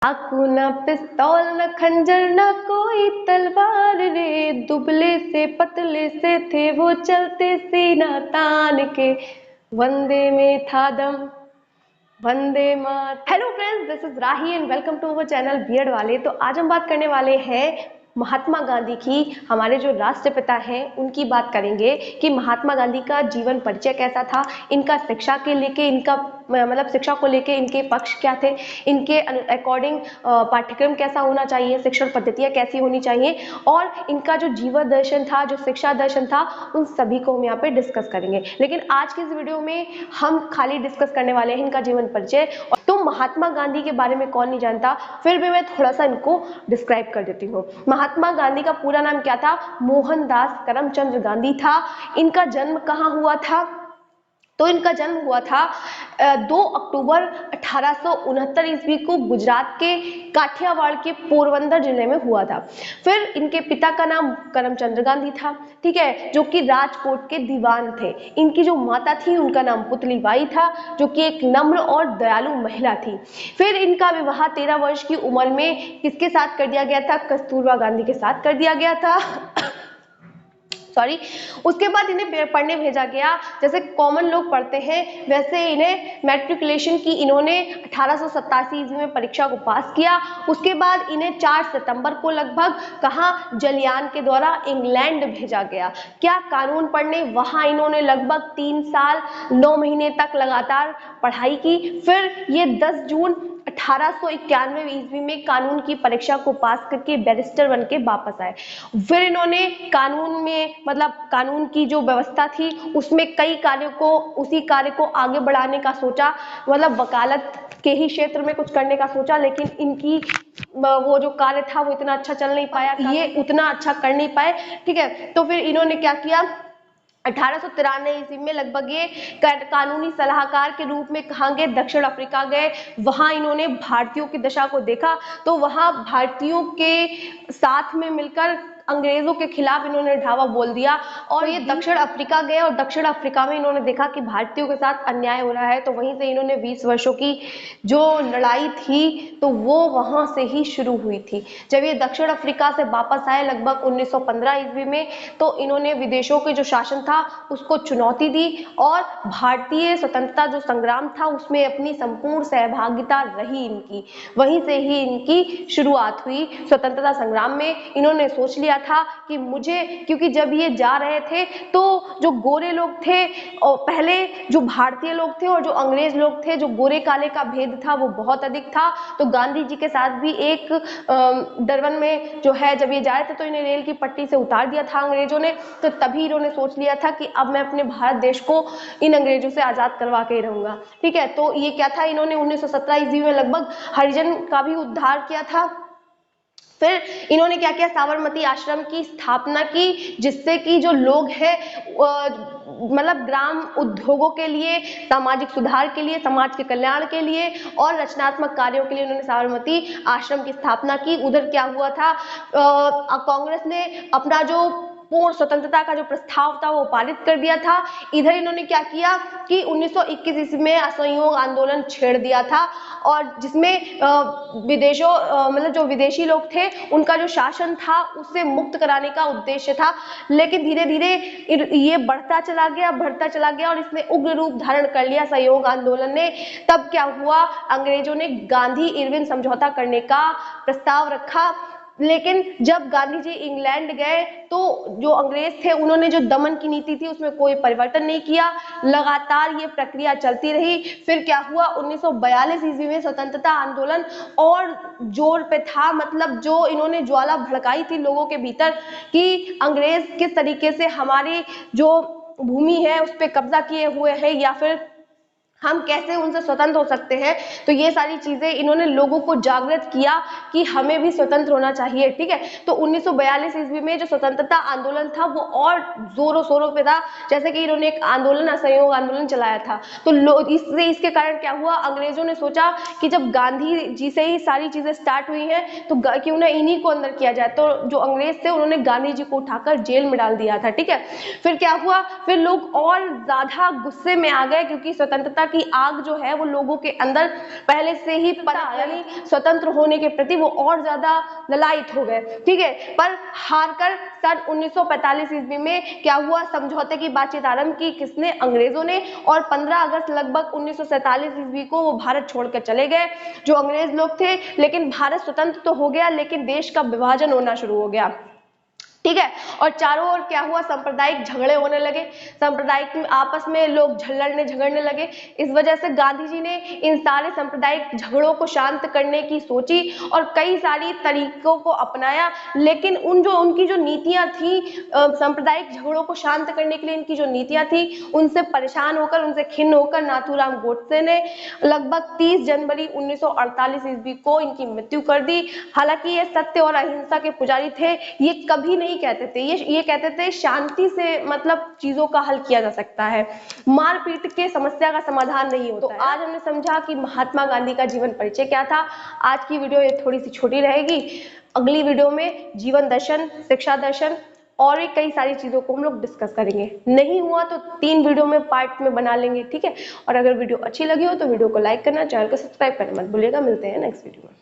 चाकू न पिस्तौल न खंजर न कोई तलवार रे, दुबले से पतले से थे वो चलते सीना तान के, वंदे में था दम वंदे मात। Hello friends, this is Rahi and welcome to our channel beard वाले। तो आज हम बात करने वाले हैं महात्मा गांधी की, हमारे जो राष्ट्रपिता हैं उनकी बात करेंगे कि महात्मा गांधी का जीवन परिचय कैसा था, इनका शिक्षा के लेके इनका मतलब शिक्षा को लेके इनके पक्ष क्या थे, इनके अकॉर्डिंग पाठ्यक्रम कैसा होना चाहिए, शिक्षण पद्धतियाँ कैसी होनी चाहिए और इनका जो जीवन दर्शन था, जो शिक्षा दर्शन था, उन सभी को हम यहाँ पे डिस्कस करेंगे। लेकिन आज के इस वीडियो में हम खाली डिस्कस करने वाले हैं इनका जीवन परिचय। तो महात्मा गांधी के बारे में कौन नहीं जानता, फिर भी मैं थोड़ा सा इनको डिस्क्राइब कर देती हूँ। महात्मा गांधी का पूरा नाम क्या था? मोहनदास करमचंद गांधी था। इनका जन्म कहाँ हुआ था? तो इनका जन्म हुआ था 2 अक्टूबर 1869 ईस्वी को गुजरात के काठियावाड़ के पोरबंदर जिले में हुआ था। फिर इनके पिता का नाम करमचंद गांधी था, ठीक है, जो कि राजकोट के दीवान थे। इनकी जो माता थी उनका नाम पुतलीबाई था, जो कि एक नम्र और दयालु महिला थी। फिर इनका विवाह 13 वर्ष की उम्र में किसके साथ कर दिया गया था? कस्तूरबा गांधी के साथ कर दिया गया था। सॉरी। उसके बाद इन्हें पढ़ने भेजा गया, जैसे कॉमन लोग पढ़ते हैं वैसे इन्हें मैट्रिकुलेशन की इन्होंने 1887 ईस्वी में परीक्षा को पास किया। उसके बाद इन्हें 4 सितंबर को लगभग कहाँ? जलियान के द्वारा इंग्लैंड भेजा गया। क्या? कानून पढ़ने। वहां इन्होंने लगभग 3 साल 9 महीने तक लगातार पढ़ाई की। फिर ये 10 जून 1891 ईस्वी में कानून की परीक्षा को पास करके बैरिस्टर बन के वापस आए। फिर इन्होंने कानून में मतलब कानून की जो व्यवस्था थी उसमें कई कार्यों को उसी कार्य को आगे बढ़ाने का सोचा, मतलब वकालत के ही क्षेत्र में कुछ करने का सोचा, लेकिन इनकी वो जो कार्य था वो इतना अच्छा चल नहीं पाया, ये उतना अच्छा कर नहीं पाए, ठीक है। तो फिर इन्होंने क्या किया? 1893 ईस्वी में लगभग ये कानूनी सलाहकार के रूप में कहाँ गए? दक्षिण अफ्रीका गए। वहां इन्होंने भारतीयों की दशा को देखा, तो वहां भारतीयों के साथ में मिलकर अंग्रेजों के खिलाफ इन्होंने ढावा बोल दिया और ये दक्षिण अफ्रीका गए और दक्षिण अफ्रीका में इन्होंने देखा कि भारतीयों के साथ अन्याय हो रहा है। तो वहीं से इन्होंने 20 वर्षों की जो लड़ाई थी तो वो वहां से ही शुरू हुई थी। जब ये दक्षिण अफ्रीका से वापस आए लगभग 1915 ईस्वी में, तो इन्होंने विदेशों के जो शासन था उसको चुनौती दी और भारतीय स्वतंत्रता जो संग्राम था उसमें अपनी संपूर्ण सहभागिता रही इनकी। वहीं से ही इनकी शुरुआत हुई स्वतंत्रता संग्राम में। इन्होंने सोच लिया था कि मुझे, क्योंकि जब ये जा रहे थे तो जो गोरे लोग थे और पहले जो भारतीय लोग थे और जो अंग्रेज लोग थे, जो गोरे काले का भेद था वो बहुत अधिक था। तो गांधी जी के साथ भी एक डरबन में जो है जब ये जाए थे तो इन्हें रेल की पट्टी से उतार दिया था अंग्रेजों ने। तो तभी इन्होंने सोच लिया था कि अब मैं अपने भारत देश को इन अंग्रेजों से आजाद करवा के ही रहूंगा, ठीक है। तो ये क्या था? इन्होंने 1917 ईस्वी में लगभग हरिजन का भी उद्धार किया था। फिर इन्होंने क्या किया? साबरमती आश्रम की स्थापना की, जिससे कि जो लोग हैं मतलब ग्राम उद्योगों के लिए, सामाजिक सुधार के लिए, समाज के कल्याण के लिए और रचनात्मक कार्यों के लिए इन्होंने साबरमती आश्रम की स्थापना की। उधर क्या हुआ था? कांग्रेस ने अपना जो पूर्ण स्वतंत्रता का जो प्रस्ताव था वो पारित कर दिया था। इधर इन्होंने क्या किया कि 1921 ईस्वी में असहयोग आंदोलन छेड़ दिया था और जिसमें विदेशों मतलब जो विदेशी लोग थे उनका जो शासन था उससे मुक्त कराने का उद्देश्य था। लेकिन धीरे धीरे ये बढ़ता चला गया और इसने उग्र रूप धारण कर लिया सहयोग आंदोलन ने। तब क्या हुआ? अंग्रेजों ने गांधी इरविन समझौता करने का प्रस्ताव रखा। लेकिन जब गांधी जी इंग्लैंड गए तो जो अंग्रेज थे उन्होंने जो दमन की नीति थी उसमें कोई परिवर्तन नहीं किया, लगातार ये प्रक्रिया चलती रही। फिर क्या हुआ? 1942 ईस्वी में स्वतंत्रता आंदोलन और जोर पे था, मतलब जो इन्होंने ज्वाला भड़काई थी लोगों के भीतर कि अंग्रेज किस तरीके से हमारी जो भूमि है उस पर कब्जा किए हुए हैं या फिर हम कैसे उनसे स्वतंत्र हो सकते हैं। तो ये सारी चीजें इन्होंने लोगों को जागृत किया कि हमें भी स्वतंत्र होना चाहिए, ठीक है। तो 1942 ईस्वी में जो स्वतंत्रता आंदोलन था वो और जोरों शोरों पे था, जैसे कि इन्होंने एक आंदोलन असहयोग आंदोलन चलाया था। तो इसके कारण क्या हुआ? अंग्रेजों ने सोचा कि जब गांधी जी से ही सारी चीजें स्टार्ट हुई हैं तो क्यों ना इन्हीं को अंदर किया जाए। तो जो अंग्रेज थे उन्होंने गांधी जी को उठाकर जेल में डाल दिया था, ठीक है। फिर क्या हुआ? फिर लोग और ज्यादा गुस्से में आ गए क्योंकि स्वतंत्रता की आग जो है वो लोगों के अंदर पहले से ही यानी स्वतंत्र होने के प्रति वो और ज्यादा ललायित हो गए, ठीक है। पर हारकर सन 1945 ईस्वी में क्या हुआ, समझौते की बातचीत आरंभ की, किसने, अंग्रेजों ने, और 15 अगस्त लगभग 1947 ईस्वी को वो भारत छोड़कर चले गए जो अंग्रेज लोग थे। लेकिन भारत स्वतंत्र तो हो गया, लेकिन देश का विभाजन होना शुरू हो गया, ठीक है। और चारों ओर क्या हुआ, सांप्रदायिक झगड़े होने लगे, सांप्रदायिक आपस में लोग लड़ने झगड़ने लगे। इस वजह से गांधी जी ने इन सारे सांप्रदायिक झगड़ों को शांत करने की सोची और कई सारी तरीकों को अपनाया। लेकिन उनकी जो नीतियां थी, सांप्रदायिक झगड़ों को शांत करने के लिए इनकी जो नीतियां थी, उनसे परेशान होकर, उनसे खिन्न होकर नाथूराम गोडसे ने लगभग 30 जनवरी 1948 ईस्वी को इनकी मृत्यु कर दी। हालांकि ये सत्य और अहिंसा के पुजारी थे, ये कभी नहीं कहते थे, ये कहते थे शांति से मतलब चीजों का हल किया जा सकता है, मारपीट के समस्या का समाधान नहीं होता। तो आज हमने समझा कि महात्मा गांधी का जीवन परिचय क्या था। आज की वीडियो ये थोड़ी सी छोटी रहेगी, अगली वीडियो में जीवन दर्शन, शिक्षा दर्शन और भी कई सारी चीजों को हम लोग डिस्कस करेंगे। नहीं हुआ तो 3 वीडियो में पार्ट में बना लेंगे, ठीक है। और अगर वीडियो अच्छी लगी हो तो वीडियो को लाइक करना, चैनल को सब्सक्राइब करना मत भूलिएगा। मिलते हैं नेक्स्ट वीडियो में।